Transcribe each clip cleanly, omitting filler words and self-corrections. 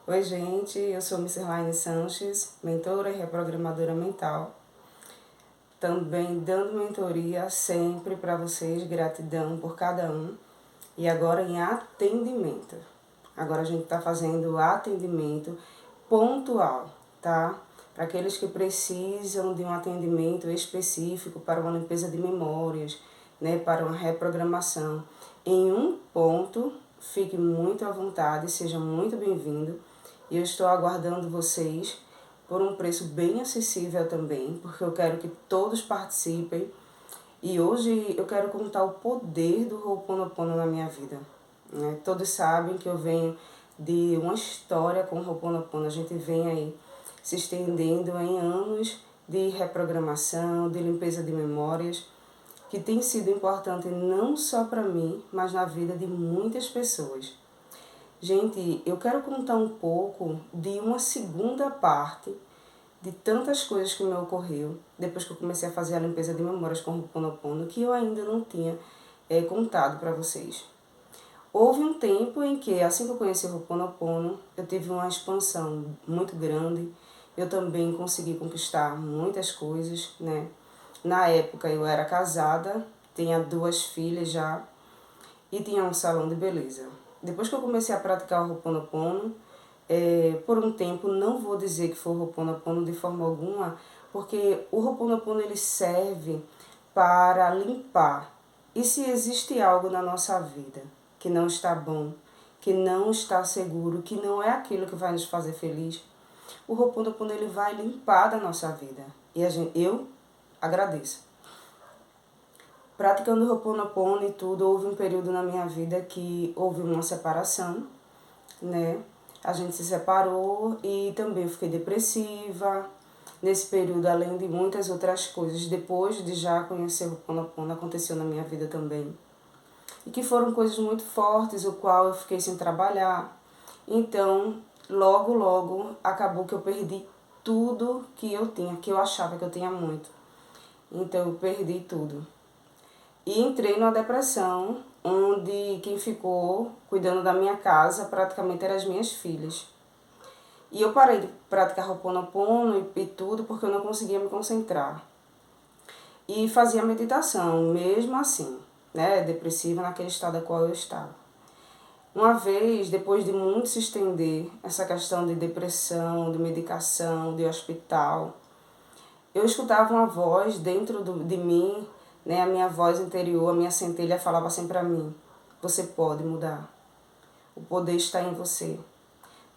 Oi, gente, eu sou Miss Elaine Sanches, mentora e reprogramadora mental. Também dando mentoria sempre para vocês, gratidão por cada um. E agora em atendimento. Agora a gente está fazendo atendimento pontual, tá? Para aqueles que precisam de um atendimento específico para uma limpeza de memórias, né? Para uma reprogramação. Em um ponto, fique muito à vontade, seja muito bem-vindo. E eu estou aguardando vocês por um preço bem acessível também, porque eu quero que todos participem. E hoje eu quero contar o poder do Ho'oponopono na minha vida. Né? Todos sabem que eu venho de uma história com o Ho'oponopono. A gente vem aí se estendendo em anos de reprogramação, de limpeza de memórias, que tem sido importante não só para mim, mas na vida de muitas pessoas. Gente, eu quero contar um pouco de uma segunda parte de tantas coisas que me ocorreu depois que eu comecei a fazer a limpeza de memórias com o Ho'oponopono que eu ainda não tinha contado para vocês. Houve um tempo em que, assim que eu conheci o Ho'oponopono, eu tive uma expansão muito grande. Eu também consegui conquistar muitas coisas, né? Na época eu era casada, tinha 2 filhas já e tinha um salão de beleza. Depois que eu comecei a praticar o Ho'oponopono, por um tempo, não vou dizer que foi o Ho'oponopono de forma alguma, porque o Ho'oponopono ele serve para limpar. E se existe algo na nossa vida que não está bom, que não está seguro, que não é aquilo que vai nos fazer feliz, o Ho'oponopono ele vai limpar da nossa vida. E eu agradeço. Praticando o Ho'oponopono e tudo, houve um período na minha vida que houve uma separação, né? A gente se separou e também eu fiquei depressiva. Nesse período, além de muitas outras coisas, depois de já conhecer o Ho'oponopono, aconteceu na minha vida também. E que foram coisas muito fortes, o qual eu fiquei sem trabalhar. Então, logo, acabou que eu perdi tudo que eu tinha, que eu achava que eu tinha muito. Então, eu perdi tudo. E entrei numa depressão, onde quem ficou cuidando da minha casa praticamente eram as minhas filhas. E eu parei de praticar Ho'oponopono e tudo porque eu não conseguia me concentrar. E fazia meditação, mesmo assim, né, depressiva naquele estado no qual eu estava. Uma vez, depois de muito se estender essa questão de depressão, de medicação, de hospital, eu escutava uma voz dentro de mim, né, a minha voz interior, a minha centelha falava assim para mim: você pode mudar, o poder está em você,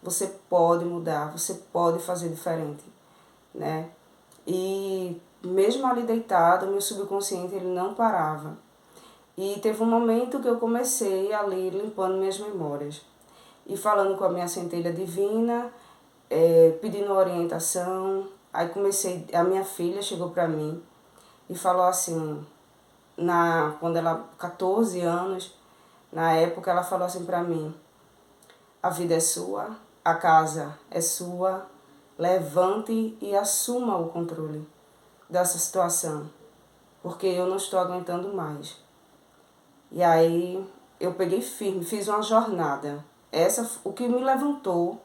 você pode mudar, você pode fazer diferente, né? E mesmo ali deitado, meu subconsciente ele não parava. E teve um momento que eu comecei ali limpando minhas memórias e falando com a minha centelha divina, pedindo orientação. Aí comecei, a minha filha chegou para mim e falou assim, quando ela 14 anos, na época ela falou assim para mim: a vida é sua, a casa é sua, levante e assuma o controle dessa situação, porque eu não estou aguentando mais. E aí eu peguei firme, fiz uma jornada. O que me levantou,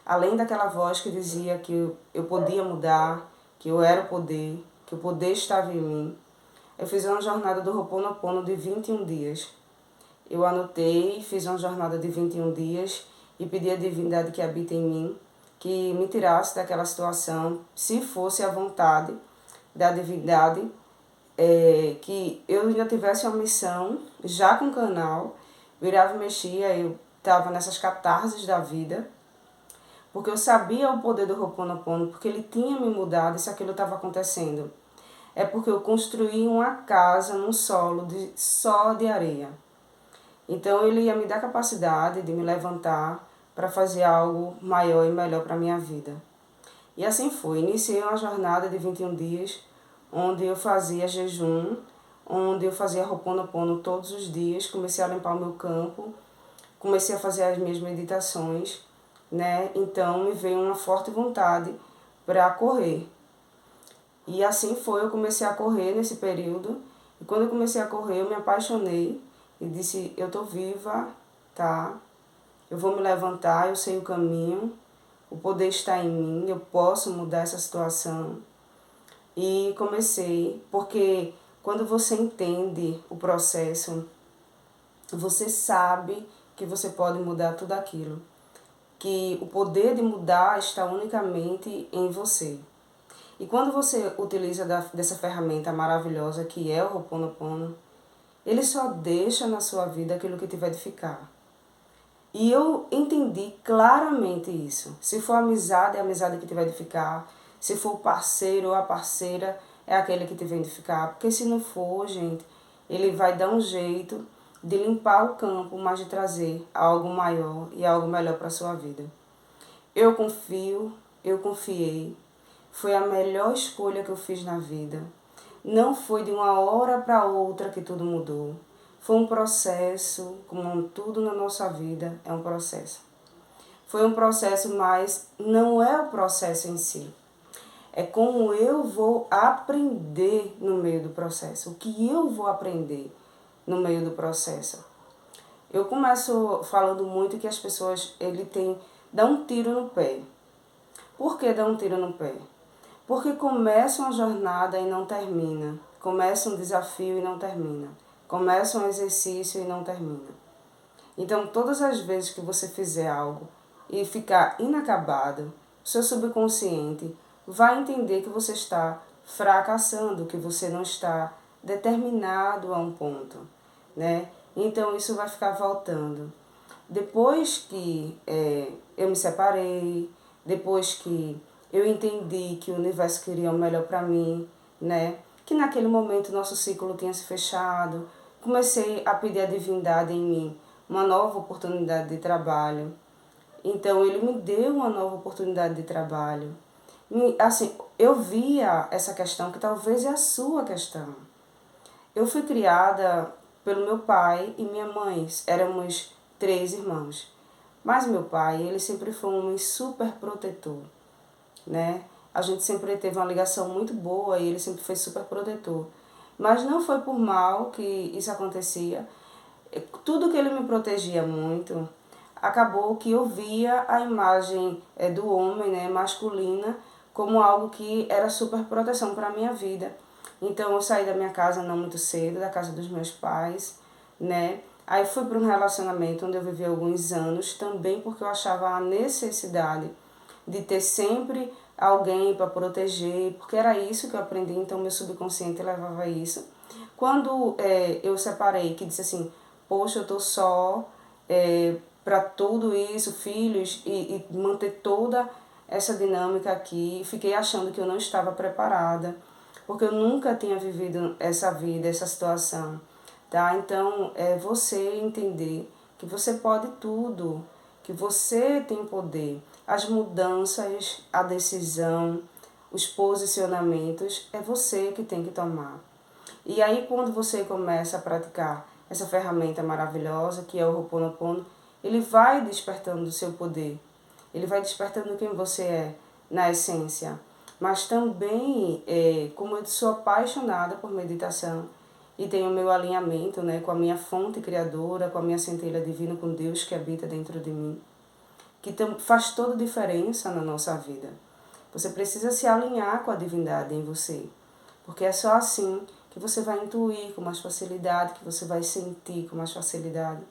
além daquela voz que dizia que eu podia mudar, que eu era o poder, que o poder estava em mim, eu fiz uma jornada do Ho'oponopono de 21 dias. Eu anotei, fiz uma jornada de 21 dias e pedi à divindade que habita em mim que me tirasse daquela situação, se fosse a vontade da divindade, que eu ainda tivesse uma missão, já com o canal, virava e mexia, eu estava nessas catarses da vida, porque eu sabia o poder do Ho'oponopono, porque ele tinha me mudado e se aquilo estava acontecendo. É porque eu construí uma casa num solo só de areia. Então ele ia me dar capacidade de me levantar para fazer algo maior e melhor para a minha vida. E assim foi. Iniciei uma jornada de 21 dias, onde eu fazia jejum, onde eu fazia Ho'oponopono todos os dias, comecei a limpar o meu campo, comecei a fazer as minhas meditações, né? Então me veio uma forte vontade para correr. E assim foi, eu comecei a correr nesse período. E quando eu comecei a correr, eu me apaixonei e disse: eu tô viva, tá? eu vou me levantar, eu sei o caminho, o poder está em mim, eu posso mudar essa situação. E comecei, porque quando você entende o processo, você sabe que você pode mudar tudo aquilo. Que o poder de mudar está unicamente em você. E quando você utiliza dessa ferramenta maravilhosa que é o Ho'oponopono, ele só deixa na sua vida aquilo que te vai edificar. E eu entendi claramente isso. Se for amizade, é a amizade que te vai edificar. Se for o parceiro ou a parceira, é aquele que te vai edificar. Porque se não for, gente, ele vai dar um jeito de limpar o campo, mas de trazer algo maior e algo melhor para a sua vida. Eu confio, eu confiei. Foi a melhor escolha que eu fiz na vida. Não foi de uma hora para outra que tudo mudou. Foi um processo, como tudo na nossa vida é um processo. Foi um processo, mas não é o processo em si. É como eu vou aprender no meio do processo. O que eu vou aprender no meio do processo. Eu começo falando muito que as pessoas, dá um tiro no pé. Por que dá um tiro no pé? Porque começa uma jornada e não termina. Começa um desafio e não termina. Começa um exercício e não termina. Então, todas as vezes que você fizer algo e ficar inacabado, o seu subconsciente vai entender que você está fracassando, que você não está determinado a um ponto, né? Então, isso vai ficar voltando. Depois que eu me separei, depois que eu entendi que o universo queria o melhor para mim, né? Que naquele momento nosso ciclo tinha se fechado, comecei a pedir à divindade em mim uma nova oportunidade de trabalho. Então ele me deu uma nova oportunidade de trabalho. Assim, eu via essa questão que talvez é a sua questão. Eu fui criada pelo meu pai e minha mãe, éramos 3 irmãos. Mas meu pai, ele sempre foi um homem super protetor, né? A gente sempre teve uma ligação muito boa e ele sempre foi super protetor. Mas não foi por mal que isso acontecia. Tudo que ele me protegia muito, acabou que eu via a imagem do homem, né, masculina, como algo que era super proteção para a minha vida. Então eu saí da minha casa não muito cedo, da casa dos meus pais, né? Aí fui para um relacionamento onde eu vivi alguns anos, também porque eu achava a necessidade de ter sempre alguém para proteger, porque era isso que eu aprendi, então meu subconsciente levava isso. Quando eu separei, que disse assim, poxa, eu tô só para tudo isso, filhos, e manter toda essa dinâmica aqui, fiquei achando que eu não estava preparada, porque eu nunca tinha vivido essa vida, essa situação, tá? Então, é você entender que você pode tudo, que você tem poder. As mudanças, a decisão, os posicionamentos, é você que tem que tomar. E aí, quando você começa a praticar essa ferramenta maravilhosa, que é o Ho'oponopono, ele vai despertando o seu poder. Ele vai despertando quem você é, na essência. Mas também, como eu sou apaixonada por meditação e tenho o meu alinhamento, né, com a minha fonte criadora, com a minha centelha divina, com Deus que habita dentro de mim, que faz toda a diferença na nossa vida. Você precisa se alinhar com a divindade em você, porque é só assim que você vai intuir com mais facilidade, que você vai sentir com mais facilidade.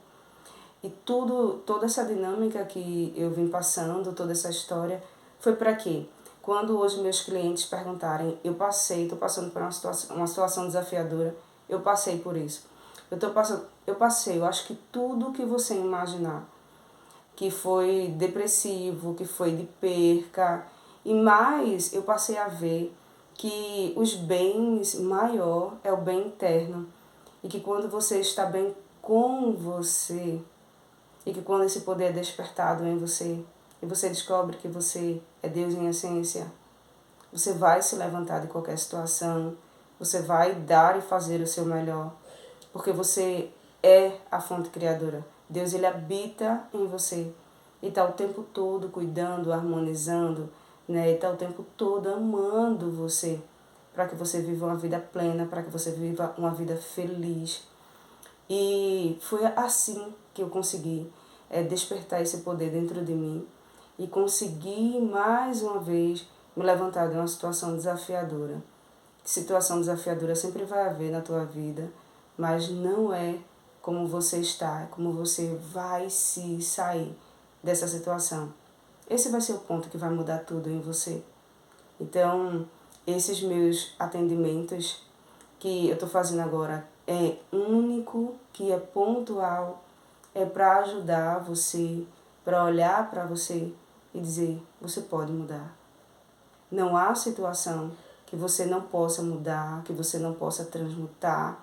E toda essa dinâmica que eu vim passando, toda essa história, foi para quê? Quando hoje meus clientes perguntarem, estou passando por uma situação desafiadora, eu passei por isso. Eu acho que tudo que você imaginar, que foi depressivo, que foi de perca, e mais eu passei a ver que os bens maior é o bem interno, e que quando você está bem com você, e que quando esse poder é despertado em você, e você descobre que você é Deus em essência, você vai se levantar de qualquer situação, você vai dar e fazer o seu melhor, porque você é a fonte criadora. Deus, ele habita em você e está o tempo todo cuidando, harmonizando, né? E está o tempo todo amando você, para que você viva uma vida plena, para que você viva uma vida feliz. E foi assim que eu consegui despertar esse poder dentro de mim e conseguir mais uma vez me levantar de uma situação desafiadora. Situação desafiadora sempre vai haver na tua vida, mas não é como você está, é como você vai se sair dessa situação. Esse vai ser o ponto que vai mudar tudo em você. Então, esses meus atendimentos que eu estou fazendo agora é único, que é pontual, é para ajudar você, para olhar para você e dizer, você pode mudar. Não há situação que você não possa mudar, que você não possa transmutar,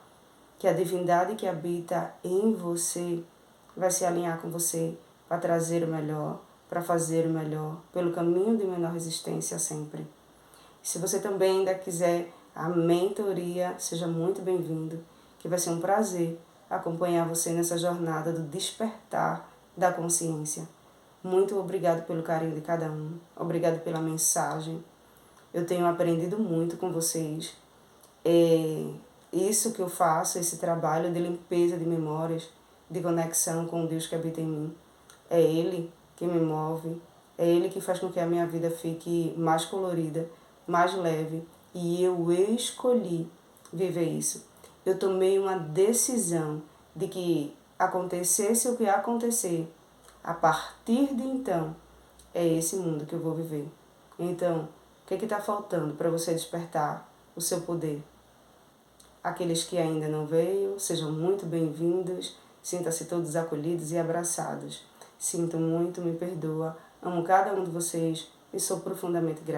que a divindade que habita em você vai se alinhar com você para trazer o melhor, para fazer o melhor, pelo caminho de menor resistência sempre. Se você também ainda quiser a mentoria, seja muito bem-vindo, que vai ser um prazer acompanhar você nessa jornada do despertar da consciência. Muito obrigado pelo carinho de cada um, obrigado pela mensagem. Eu tenho aprendido muito com vocês. Isso que eu faço, esse trabalho de limpeza de memórias, de conexão com o Deus que habita em mim, é Ele que me move, é Ele que faz com que a minha vida fique mais colorida, mais leve, e eu escolhi viver isso. Eu tomei uma decisão de que acontecesse o que acontecer, a partir de então, é esse mundo que eu vou viver. Então, o que está faltando para você despertar o seu poder? Aqueles que ainda não veio, sejam muito bem-vindos, sinta-se todos acolhidos e abraçados. Sinto muito, me perdoa, amo cada um de vocês e sou profundamente grata.